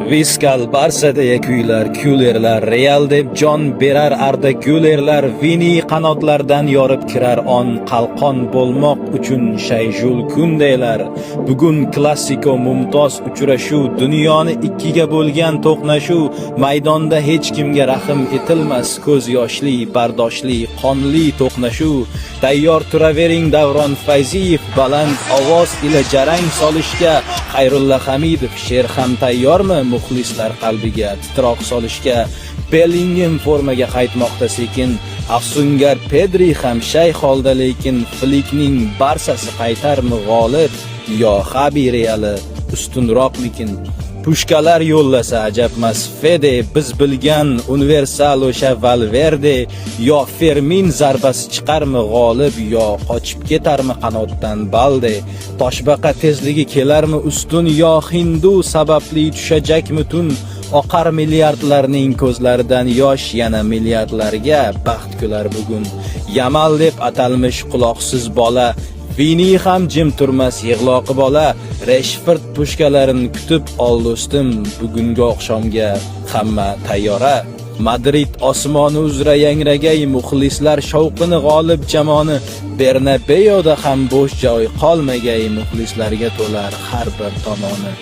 Viskal Barsadagi kuylar, Kullerlar, Real deb jon berar Arda Gülerlar, Vini qanotlardan yorib kirar on, qalqon bo'lmoq uchun Shayjul kundaylar. Bugun klassiko mumtoz uchrashuv, dunyoni ikkiga bo'lgan to'qnashuv, maydonda hech kimga rahm etilmas, ko'z yoshli, bardoshli, qonli to'qnashuv. Tayyor turavering Davron Fayziyev, baland ovoz ila jarang solishga, Xayrulla Hamidov she'r ham tayyormi muxlislar qalbiga titroq solishga. Bellingham formaga qaytmoqda sekin, afsungar Pedri ham shay holda, lekin Flikning Barsasi qaytarmi g'olib, yo Xabi Reali ustunroqmikin? Pushkalar yo'llasa ajabmas Fede, biz bilgan universal o'sha Valverde, yo Fermin zarbasi chiqarmi g'olib, yo qochib ketarmi qanotdan Balde? Toshbaqa tezligi kelarmi ustun, yo Hindu sababli tushajakmi tun? Oqar milliardlarning ko'zlaridan yosh, yana milliardlarga baxt kular bugun. Yamal deb atalmish quloqsiz bola, Vini ham jim turmas yig'loqi bola. Rashford pushkalarini kutib ol do'stim, bugungi oqshomga hamma tayyora. Madrid osmoni uzra yangragay, muxlislar shovqini g'olib jamoni, Bernabeuda ham bo'sh joy qolmagay, muxlislarga to'lar har bir tomoni.